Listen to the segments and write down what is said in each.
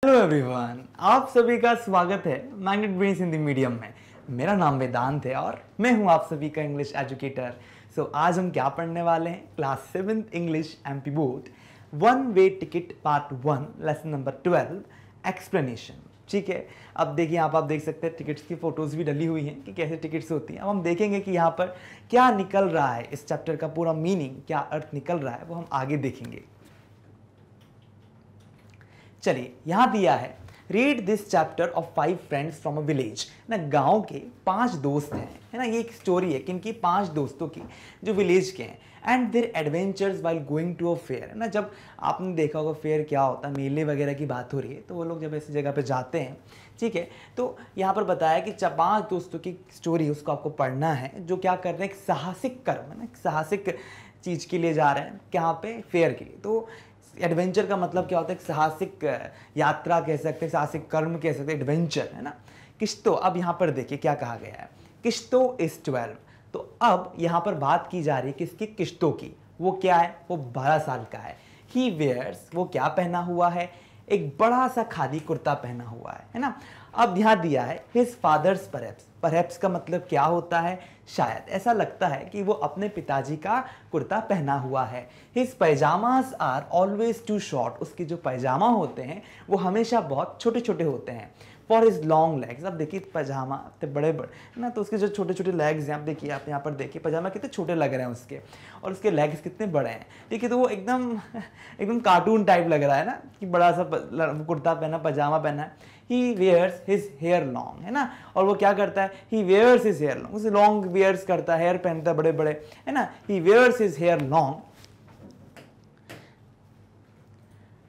Hello everyone, आप सभी का स्वागत है मैग्नेट ब्रेन्स हिंदी मीडियम में। मेरा नाम वेदांत है और मैं हूं आप सभी का इंग्लिश एजुकेटर। आज हम क्या पढ़ने वाले हैं? Class 7th English MP board one way ticket part 1 lesson number 12 explanation. ठीक है, अब देखिए यहाँ पर आप देख सकते हैं टिकट्स की फोटोज भी डली हुई हैं कि कैसे टिकट्स होती हैं। अब हम देखेंगे कि यहाँ पर क्या निकल रहा है, इस चैप्टर का पूरा मीनिंग क्या अर्थ निकल रहा है वो हम आगे देखेंगे। चलिए, यहां दिया है read this chapter of 5 friends from a village. ना गांव के 5 दोस्त हैं, है ना। ये एक स्टोरी है किनकी? 5 दोस्तों की जो विलेज के हैं। And their adventures while going to a fair. ना जब आपने देखा होगा फेयर क्या होता है, मेले वगैरह की बात हो रही है, तो वो लोग जब ऐसी जगह पे जाते हैं, ठीक है, तो यहाँ पर बताया कि 5 दोस्तों की स्टोरी उसको आपको पढ़ना है जो क्या कर रहे हैं, एक साहसिक कर्म है ना, एक साहसिक चीज़ के लिए जा रहे हैं, कहाँ पे? फेयर के लिए। तो एडवेंचर का मतलब क्या होता है? एक साहसिक यात्रा कह सकते हैं, साहसिक कर्म कह सकते हैं, एडवेंचर, है ना। किश्तो, अब यहाँ पर देखिए क्या कहा गया है, किश्तो इज 12। तो अब यहाँ पर बात की जा रही है किसकी? किश्तो की। वो क्या है? वो 12 साल का है। ही वेयर्स, वो क्या पहना हुआ है? एक बड़ा सा खादी कुर्ता पहना हुआ है ना। अब यहाँ दिया है हिज फादर्स परहैप्स। परहैप्स का मतलब क्या होता है? शायद, ऐसा लगता है कि वो अपने पिताजी का कुर्ता पहना हुआ है। His pyjamas are always too short. उसके जो पैजामा होते हैं वो हमेशा बहुत छोटे छोटे होते हैं। For his long legs. अब देखिए पैजामा इतने बड़े बड़े है ना, तो उसके जो छोटे छोटे लेग्स हैं, आप देखिए, आप यहाँ पर देखिए पैजामा कितने छोटे लग रहे हैं उसके, और उसके लेग्स कितने बड़े हैं। देखिए तो वो एकदम एकदम कार्टून टाइप लग रहा है ना, कि बड़ा सा कुर्ता पहना, पैजामा पहना है। He wears his hair long, है ना। और वो क्या करता है? He wears his hair long. उसे लॉन्ग वेयर्स करता है, हेयर पहनता है बड़े बड़े, है ना। He wears his hair long.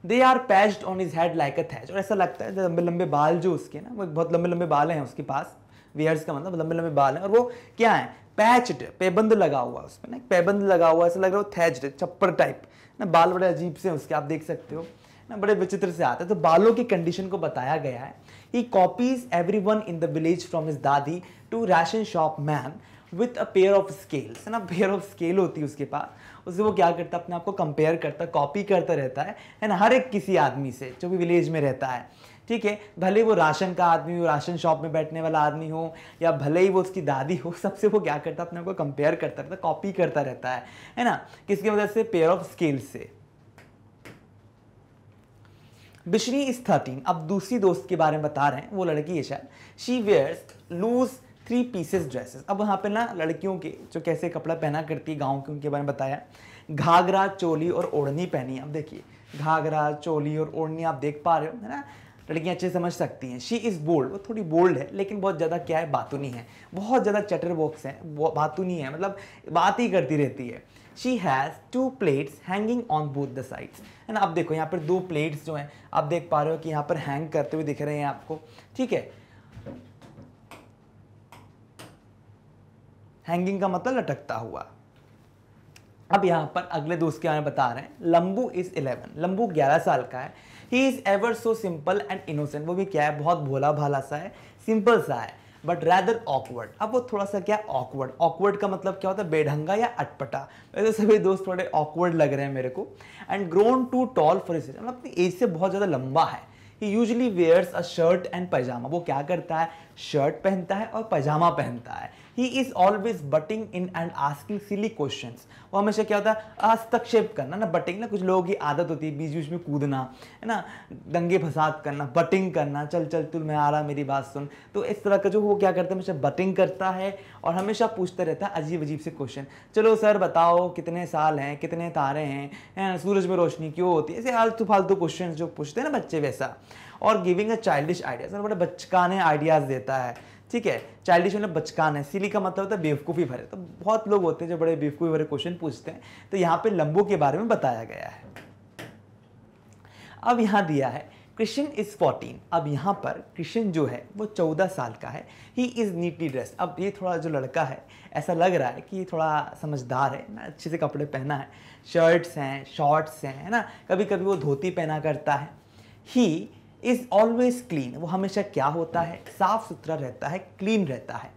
They are patched on his head like a thatch. और ऐसा लगता है लंबे लंबे बाल जो उसके ना, वो बहुत लंबे लंबे बाल हैं उसके पास। वियर्स का मतलब लंबे लंबे बाल हैं, और वो क्या है? पैच्ड, पेबंद लगा हुआ उसमें ना, पेबंद लगा हुआ, ऐसा लग रहा है थैच्ड, चप्पर टाइप ना। बाल बड़े अजीब से उसके, आप देख सकते हो ना, बड़े विचित्र से आते हैं। तो बालों की कंडीशन को बताया गया है। He copies everyone in the village from his dadi to ration shop man with a pair of scales, है ना। पेयर ऑफ स्केल होती है उसके पास, उससे वो क्या करता है? अपने आप को कंपेयर करता, कॉपी करता रहता है ना, हर एक किसी आदमी से जो भी विलेज में रहता है, ठीक है। भले वो राशन का आदमी हो, राशन शॉप में बैठने वाला आदमी हो, या भले ही वो उसकी दादी हो, सबसे वो क्या करता है? अपने आप को कंपेयर करता रहता है, कॉपी करता रहता है ना। किसकी वजह से? पेयर ऑफ स्केल से। बिश्री इज 13। अब दूसरी दोस्त के बारे में बता रहे हैं, वो लड़की है शायद। She wears loose 3 pieces dresses. अब यहाँ पे ना लड़कियों के जो कैसे कपड़ा पहना करती है गाँव के, उनके बारे में बताया। घाघरा, चोली और ओढ़नी पहनी। अब देखिए घाघरा, चोली और ओढ़नी आप देख पा रहे हो, है ना। लड़कियां अच्छे समझ सकती हैं। शी इज़ बोल्ड, वो थोड़ी बोल्ड है, लेकिन बहुत ज़्यादा क्या है? बातूनी है, बहुत ज़्यादा चटर बॉक्स है, बातूनी है, मतलब बात ही करती रहती है। She has 2 plates hanging on both the sides, है ना। अब देखो यहाँ पर 2 प्लेट्स जो हैं आप देख पा रहे हो कि यहाँ पर हैंग करते हुए दिख रहे हैं आपको, ठीक है। हैंगिंग का मतलब लटकता हुआ। अब यहाँ पर अगले दोस्त के बारे में बता रहे हैं। लंबू इज 11। लंबू 11 साल का है। He is ever so simple and innocent. वो भी क्या है? बहुत भोला भाला सा है, सिंपल सा है, बट रैदर ऑकवर्ड। अब वो थोड़ा सा क्या? ऑकवर्ड। ऑकवर्ड का मतलब क्या होता है? बेढंगा या अटपटा। वैसे सभी दोस्त थोड़े ऑकवर्ड लग रहे हैं मेरे को। And grown too tall for his age, मतलब अपनी एज से बहुत ज़्यादा लंबा है। He usually wears a shirt and pyjama. वो क्या करता है? शर्ट पहनता है और पैजामा पहनता है। He is always butting in and asking silly questions. वो हमेशा क्या होता है? हस्तक्षेप करना ना, बटिंग ना, कुछ लोगों की आदत होती है बीच बीच में कूदना, है ना, दंगे फसाद करना, बटिंग करना, चल चल तू मैं आ रहा, मेरी बात सुन। तो इस तरह का जो वो क्या करता है? हमेशा बटिंग करता है और हमेशा पूछता रहता है अजीब अजीब से क्वेश्चन। चलो सर बताओ कितने साल हैं, कितने तारे हैं, सूरज में रोशनी क्यों होती है, ऐसे आलतू फालतू क्वेश्चन जो पूछते हैं ना बच्चे, वैसा। और गिविंग अ चाइल्डिश आइडियाज, बड़े बचकाने आइडियाज देता है, ठीक है। चाइल्डिश मतलब बचकान है, सिली का मतलब होता है बेवकूफ़ी भरे। तो बहुत लोग होते हैं जो बड़े बेवकूफ़ी भरे क्वेश्चन पूछते हैं, तो यहाँ पे लंबू के बारे में बताया गया है। अब यहाँ दिया है क्रिश्चियन इज 14। अब यहाँ पर क्रिश्चियन जो है वो 14 साल का है। He is neatly dressed. अब ये थोड़ा जो लड़का है ऐसा लग रहा है कि थोड़ा समझदार है ना, अच्छे से कपड़े पहना है, शर्ट्स हैं, शॉर्ट्स हैं, है ना। कभी कभी वो धोती पहना करता है। He is always clean. वो हमेशा क्या होता है? साफ सुथरा रहता है, क्लीन रहता है।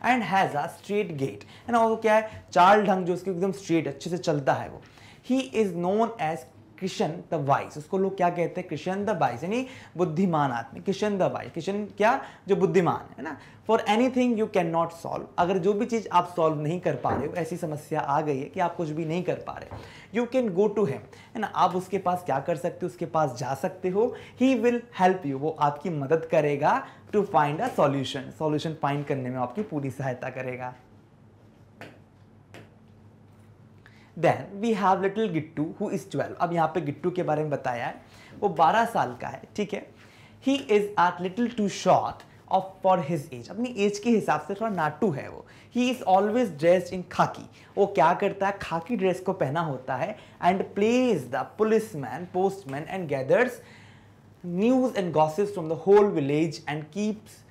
And has a straight gate, है ना। वो क्या है? चाल ढंग जो उसके एकदम स्ट्रेट अच्छे से चलता है वो। He is known as Kishan the wise, उसको लोग क्या कहते हैं, किशन द वाइज, यानी बुद्धिमान आदमी, किशन द वाइज, किशन क्या, जो बुद्धिमान है ना। For anything you can not solve, अगर जो भी चीज आप सॉल्व नहीं कर पा रहे हो, ऐसी समस्या आ गई है कि आप कुछ भी नहीं कर पा रहे, you can go to him, है ना, आप उसके पास क्या कर सकते हो, उसके पास जा सकते हो, ही विल हेल्प यू, वो आपकी मदद करेगा, to find a solution, solution find करने में आपकी पूरी सहायता करेगा। Then we have little Gittu who is 12, अब यहाँ पे गिट्टू के बारे में बताया है, वो 12 साल का है, ठीक है। He is at little too short of for his age, अपनी एज के हिसाब से थोड़ा नाटू है वो। He is always dressed in khaki, वो क्या करता है, खाकी ड्रेस को पहना होता है, and plays the policeman, postman and gathers news and gossips from the whole village and keeps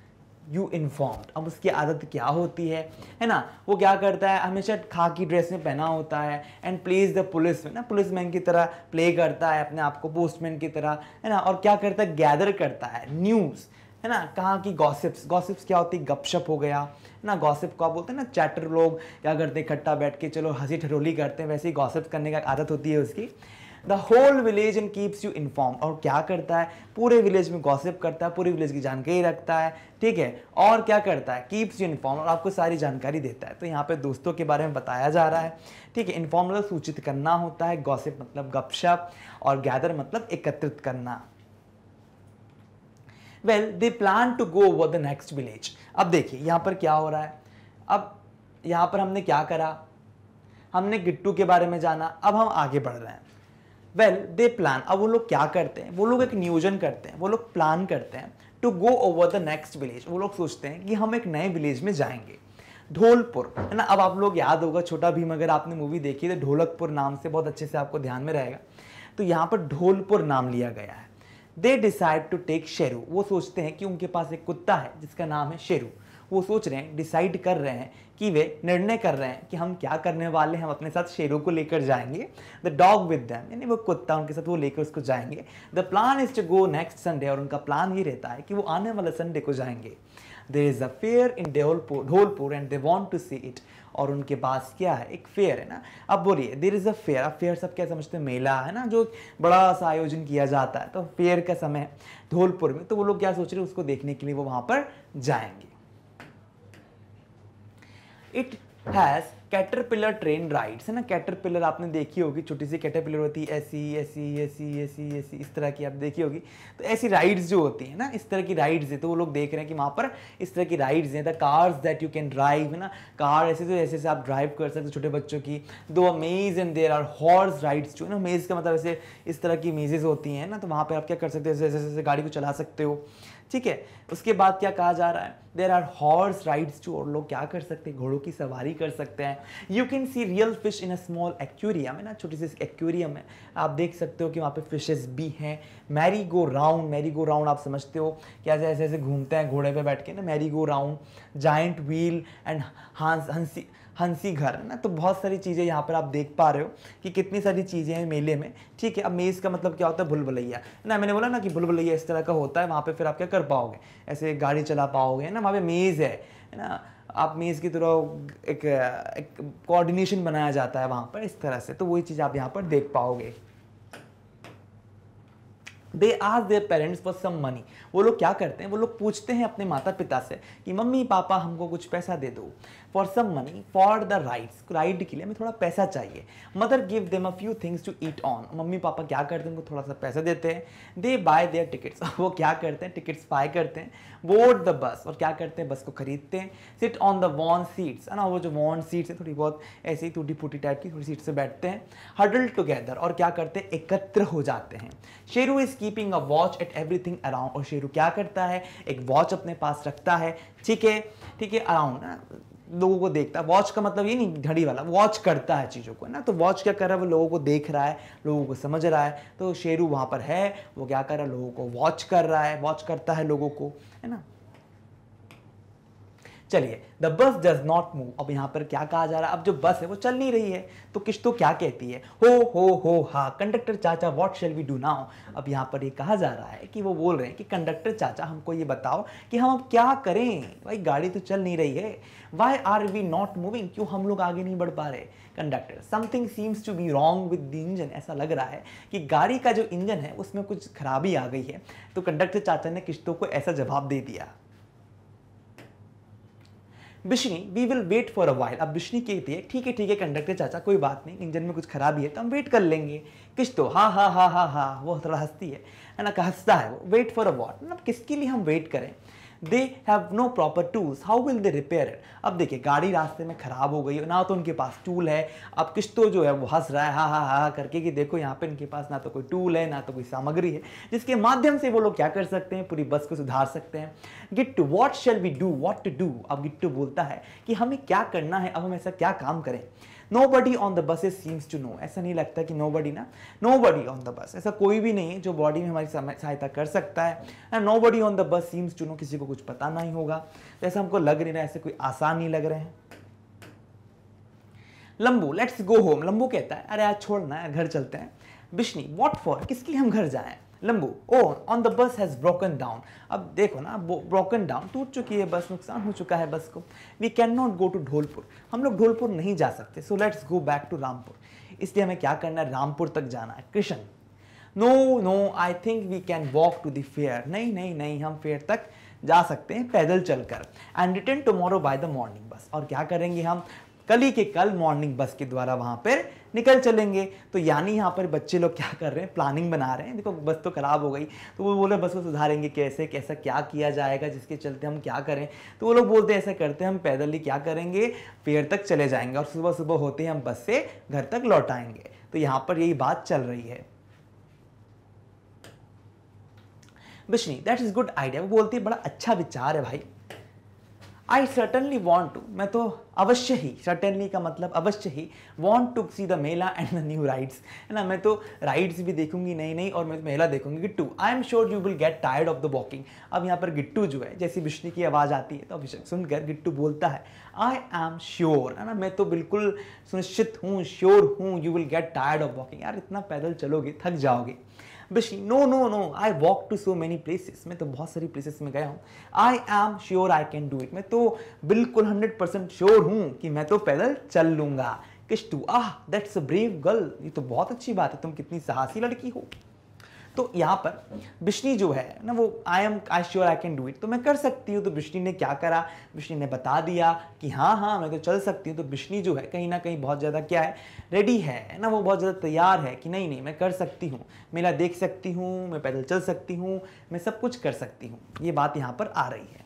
you informed. अब उसकी आदत क्या होती है ना, वो क्या करता है, हमेशा खाकी ड्रेस में पहना होता है, एंड प्लेज द पुलिस में ना, पुलिसमैन की तरह प्ले करता है अपने आप को, पोस्टमैन की तरह, है ना, और क्या करता है, गैदर करता है न्यूज़, है ना, कहाँ की गॉसिप्स, गॉसिप्स क्या होती है, गपशप हो गया ना, गॉसिप को आप बोलते हैं ना, चैटर, लोग क्या करते हैं, इकट्ठा बैठ के चलो हंसी ठिठोली करते हैं, वैसे ही गॉसिप्स करने का आदत होती है उसकी। The whole village and keeps you inform, और क्या करता है, पूरे विलेज में गॉसिप करता है, पूरे विलेज की जानकारी रखता है, ठीक है, और क्या करता है, कीप्स यू इन्फॉर्म, और आपको सारी जानकारी देता है। तो यहाँ पे दोस्तों के बारे में बताया जा रहा है, ठीक है। इन्फॉर्म मतलब सूचित करना होता है, गॉसिप मतलब गपशप, और गैदर मतलब एकत्रित करना। Well they plan to go over the next village. अब देखिए यहाँ पर क्या हो रहा है, अब यहाँ पर हमने क्या करा, हमने गिट्टू के बारे में जाना, अब हम आगे बढ़ रहे हैं। वेल दे प्लान, अब वो लोग क्या करते हैं, वो लोग एक नियोजन करते हैं, वो लोग प्लान करते हैं to go over the next village, वो लोग सोचते हैं कि हम एक नए विलेज में जाएंगे, ढोलपुर, है ना। अब आप लोग याद होगा छोटा भीम, अगर आपने मूवी देखी तो ढोलकपुर नाम से बहुत अच्छे से आपको ध्यान में रहेगा, तो यहाँ पर ढोलपुर नाम लिया गया है। They decide to take Sheru, वो सोचते हैं कि उनके पास एक कुत्ता है जिसका नाम है शेरू, वो सोच रहे हैं, डिसाइड कर रहे हैं कि वे निर्णय कर रहे हैं कि हम क्या करने वाले हैं, हम अपने साथ शेरों को लेकर जाएंगे, द डॉग विद देम, यानी वो कुत्ता उनके साथ वो लेकर उसको जाएंगे। The plan is to go next Sunday, और उनका प्लान ये रहता है कि वो आने वाले संडे को जाएंगे। There is a fair in Dholpur and they want to see it, और उनके पास क्या है, एक फेयर है ना। अब बोलिए, देयर इज अ फेयर, अब फेयर सब क्या समझते हैं, मेला है ना, जो बड़ा सा आयोजन किया जाता है, तो फेयर का समय है ढोलपुर में, तो वो लोग क्या सोच रहे हैं, उसको देखने के लिए वो वहां पर जाएंगे। It has caterpillar train rides, है ना, कैटरपिलर आपने देखी होगी, छोटी सी कैटरपिलर होती है, ऐसी ऐसी ऐसी ऐसी ऐसी इस तरह की आप देखी होगी, तो ऐसी राइड्स जो होती है ना, इस तरह की राइड्स है, तो वो लोग देख रहे हैं कि वहाँ पर इस तरह की राइड्स हैं। The cars that you can drive, है ना, कार ऐसे तो ऐसे से आप ड्राइव कर सकते हो छोटे बच्चों की। दो maze and there are horse rides, जो ना मेज का मतलब ऐसे इस तरह की मेजेस होती हैं ना, तो वहाँ पर आप क्या कर सकते हो, ऐसे ऐसे गाड़ी को चला सकते हो, ठीक है। उसके बाद क्या कहा जा रहा है, there are horse rides too, और लोग क्या कर सकते हैं, घोड़ों की सवारी कर सकते हैं। You can see real fish in a small aquarium, है ना, छोटी सी एक्वेरियम है, आप देख सकते हो कि वहाँ पे फिशेस भी हैं। मैरी गो राउंड आप समझते हो कि ऐसे ऐसे ऐसे घूमते हैं घोड़े पे बैठ के ना, merry go round, giant wheel and हंसी घर, है ना। तो बहुत सारी चीज़ें यहाँ पर आप देख पा रहे हो कि कितनी सारी चीज़ें हैं मेले में, ठीक है। अब मेज़ का मतलब क्या होता है, भुलभुलैया ना, मैंने बोला ना कि भुलभुलैया इस तरह का होता है, वहाँ पे फिर आप क्या कर पाओगे, ऐसे गाड़ी चला पाओगे, है ना। वहाँ पे मेज़ है ना, आप मेज़ की तरह एक कोऑर्डिनेशन बनाया जाता है वहाँ पर इस तरह से, तो वही चीज़ आप यहाँ पर देख पाओगे। They ask their parents for some money, वो लोग क्या करते हैं, वो लोग पूछते हैं अपने माता पिता से कि मम्मी पापा हमको कुछ पैसा दे दो, for some money for the rides, ride के लिए हमें थोड़ा पैसा चाहिए। Mother give them a few things to eat on, मम्मी पापा क्या करते हैं, उनको थोड़ा सा पैसा देते हैं। दे बाय देयर टिकट्स, वो क्या करते हैं, टिकट्स बाय करते हैं। बोर्ड द बस, और क्या करते हैं, बस को खरीदते हैं। Sit on the worn seats, है ना, वो जो वॉन सीट्स है थोड़ी बहुत ऐसी टूटी फूटी टाइप की, थोड़ी सीट से बैठते हैं। हडल टुगेदर, और क्या करते हैं, एकत्र हो जाते हैं। Sheru is keeping a watch at everything around, और शेरू क्या करता है, एक वॉच अपने पास रखता है, ठीक है, ठीक है, अराउंड लोगों को देखता है। वॉच का मतलब ये नहीं घड़ी वाला, वॉच करता है चीज़ों को, है ना। तो वॉच क्या कर रहा है, वो लोगों को देख रहा है, लोगों को समझ रहा है। तो शेरू वहाँ पर है, वो क्या कर रहा है, लोगों को वॉच कर रहा है, वॉच करता है लोगों को, है ना। चलिए, the bus does not move. अब यहाँ पर क्या कहा जा रहा है, अब जो बस है वो चल नहीं रही है, तो किश्तो क्या कहती है, हो हा कंडक्टर चाचा what shall we do now. अब यहाँ पर ये कहा जा रहा है कि वो बोल रहे हैं कि कंडक्टर चाचा हमको ये बताओ कि हम अब क्या करें, भाई गाड़ी तो चल नहीं रही है, why are we not moving, क्यों हम लोग आगे नहीं बढ़ पा रहे। Conductor, something seems to be wrong with the engine, ऐसा लग रहा है कि गाड़ी का जो इंजन है उसमें कुछ खराबी आ गई है। तो कंडक्टर चाचा ने किश्तों को ऐसा जवाब दे दिया। Bishni, we will wait for a while. अब बिश्नी कहती है ठीक है कंडक्टर चाचा, कोई बात नहीं, इंजन में कुछ खराबी है तो हम वेट कर लेंगे। किश्तो, हा, वो थोड़ा हंसती है ना, हंसता है वो, वेट फॉर अ वॉट, मतलब किसके लिए हम वेट करें, they have no proper tools, how will they repair it. अब देखिए गाड़ी रास्ते में खराब हो गई, ना तो उनके पास टूल है। अब किश्तो जो है वो हंस रहा है हा करके कि देखो यहाँ पे इनके पास ना तो कोई टूल है ना तो कोई सामग्री है जिसके माध्यम से वो लोग क्या कर सकते हैं, पूरी बस को सुधार सकते हैं। Gittu, what shall we do, what to do. अब गिट्टू बोलता है कि हमें क्या करना है, अब हम ऐसा क्या काम करें। Nobody on the buses seems to know, ऐसा नहीं लगता कि nobody on the bus, ऐसा कोई भी नहीं है जो बॉडी में हमारी सहायता कर सकता है। nobody on the bus seems to know, किसी को कुछ पता नहीं होगा, तो ऐसा हमको लग नहीं रहा है, ऐसे कोई आसान नहीं लग रहे हैं। लंबू, लेट्स गो होम। लंबू कहता है अरे आज छोड़ना है, घर चलते हैं। बिश्नी, व्हाट फॉर, किसके लिए हम घर जाएं। Lambu, on the bus has broken down. अब देखो ना, ब्रोकन डाउन, टूट चुकी है बस, नुकसान हो चुका है बस को। We can not go to Dholpur, हम लोग ढोलपुर नहीं जा सकते, so let's go back to Rampur, इसलिए हमें क्या करना है, रामपुर तक जाना है। Krishna, no I think we can walk to the fair, नहीं हम फेयर तक जा सकते हैं पैदल चलकर। And return tomorrow by the morning bus, और क्या करेंगे हम, कल ही के कल मॉर्निंग बस के द्वारा वहां पर निकल चलेंगे। तो यानी यहाँ पर बच्चे लोग क्या कर रहे हैं, प्लानिंग बना रहे हैं। देखो बस तो खराब हो गई, तो वो बोले बस को सुधारेंगे कैसे, कैसा क्या किया जाएगा जिसके चलते हम क्या करें। तो वो लोग बोलते हैं ऐसा करते हैं हम पैदल ही क्या करेंगे, फेयर तक चले जाएंगे और सुबह सुबह होते ही हम बस से घर तक लौट आएंगे। तो यहाँ पर यही बात चल रही है। बिश्नी, दैट इज गुड आइडिया। वो बोलती है बड़ा अच्छा विचार है भाई। आई सर्टनली वॉन्ट टू, मैं तो अवश्य ही, सर्टनली का मतलब अवश्य ही, want to see the mela and the new rides, है ना, मैं तो राइड्स भी देखूंगी नई और मैं मेला देखूंगी। गिट्टू, आई am sure you will get tired of the walking. अब यहाँ पर गिट्टू जो है, जैसी बिश्नी की आवाज़ आती है तो अभिषेक सुनकर गिट्टू बोलता है आई एम श्योर, है ना, मैं तो बिल्कुल सुनिश्चित हूँ, श्योर हूँ, you will get tired of walking, यार इतना पैदल चलोगे थक जाओगे। Bishni, no I walk to so many places, मैं तो बहुत सारी प्लेसेस में गया हूँ। I am sure I can do it, मैं तो बिल्कुल 100% श्योर हूँ कि मैं तो पैदल चल लूंगा। किश्तू, दैट्स अ ब्रेव गर्ल, ये तो बहुत अच्छी बात है, तुम कितनी साहसी लड़की हो। तो यहाँ पर बिश्नी जो है ना, वो I sure I can do it, तो मैं कर सकती हूँ। तो बिश्नी ने क्या करा, बिश्नी ने बता दिया कि हाँ मैं तो चल सकती हूँ। तो बिश्नी जो है कहीं ना कहीं बहुत ज़्यादा क्या है, रेडी है ना, वो बहुत ज़्यादा तैयार है कि नहीं मैं कर सकती हूँ, मेला देख सकती हूँ, मैं पैदल चल सकती हूँ, मैं सब कुछ कर सकती हूँ। ये बात यहाँ पर आ रही है।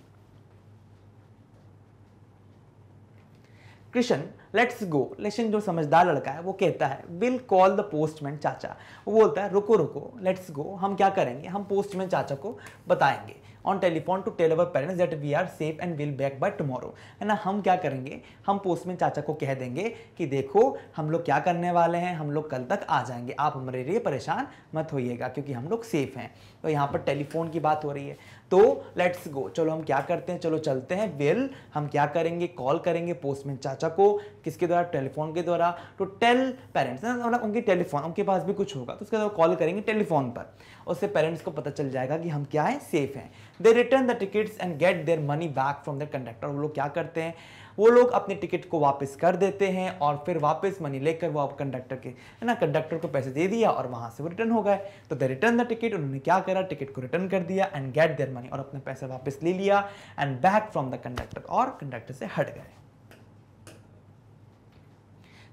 Krishna, let's go. लेकिन जो समझदार लड़का है वो कहता है विल कॉल द पोस्टमैन चाचा। वो बोलता है रुको लेट्स गो, हम क्या करेंगे, हम पोस्टमैन चाचा को बताएंगे on telephone to tell our parents that we are safe and will back by tomorrow, है ना। हम क्या करेंगे, हम पोस्टमैन चाचा को कह देंगे कि देखो हम लोग क्या करने वाले हैं, हम लोग कल तक आ जाएंगे, आप हमारे लिए परेशान मत होइएगा क्योंकि हम लोग सेफ हैं। तो यहाँ पर टेलीफोन की बात हो रही है। तो लेट्स गो, चलो हम क्या करते हैं, चलो चलते हैं। विल, हम क्या करेंगे, कॉल करेंगे पोस्टमैन चाचा को, किसके द्वारा, टेलीफोन के द्वारा, टू टेल पेरेंट्स, मतलब उनके टेलीफोन, उनके पास भी कुछ होगा तो उसके द्वारा कॉल करेंगे टेलीफोन पर, उससे पेरेंट्स को पता चल जाएगा कि हम क्या है, सेफ हैं। They return the tickets and get their money back from the conductor. वो लोग क्या करते हैं, वो लोग अपने टिकट को वापस कर देते हैं और फिर वापस मनी लेकर वो कंडक्टर के, है ना, कंडक्टर को पैसे दे दिया और वहां से वो रिटर्न हो गए। तो दे रिटर्न द टिकट, उन्होंने क्या करा, टिकट को रिटर्न कर दिया एंड गेट देयर मनी, और अपने पैसे वापस ले लिया and back from the conductor, और कंडक्टर से हट गए।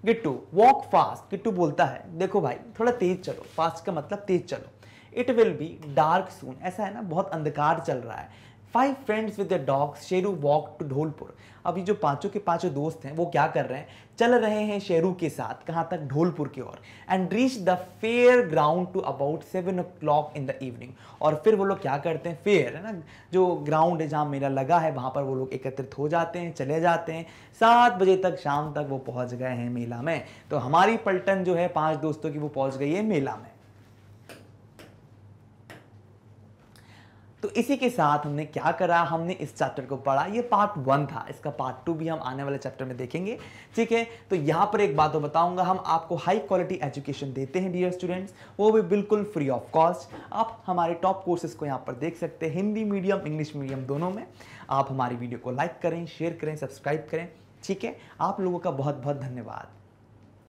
Gittu, walk fast. गिट्टू बोलता है देखो भाई थोड़ा तेज चलो, फास्ट का मतलब तेज चलो। It will be dark soon, ऐसा है ना बहुत अंधकार चल रहा है। 5 friends with the dogs Sheru walk to Dholpur. अभी जो पांचों के पांचों दोस्त हैं वो क्या कर रहे हैं, चल रहे हैं शेरू के साथ, कहाँ तक, ढोलपुर की ओर। And reach the fair ground to about 7 o'clock in the evening. और फिर वो लोग क्या करते हैं, फेयर है ना, जो ग्राउंड है जहाँ मेला लगा है वहाँ पर वो लोग एकत्रित हो जाते हैं, चले जाते हैं। 7 बजे तक, शाम तक वो पहुँच गए हैं मेला में। तो हमारी पलटन जो है 5 दोस्तों की वो पहुँच गई है मेला में। तो इसी के साथ हमने क्या करा, हमने इस चैप्टर को पढ़ा। ये पार्ट 1 था, इसका पार्ट 2 भी हम आने वाले चैप्टर में देखेंगे, ठीक है। तो यहाँ पर एक बात तो बताऊंगा, हम आपको हाई क्वालिटी एजुकेशन देते हैं डियर स्टूडेंट्स, वो भी बिल्कुल फ्री ऑफ कॉस्ट। आप हमारे टॉप कोर्सेज को यहाँ पर देख सकते हैं, हिंदी मीडियम इंग्लिश मीडियम दोनों में। आप हमारी वीडियो को लाइक करें, शेयर करें, सब्सक्राइब करें, ठीक है। आप लोगों का बहुत बहुत धन्यवाद।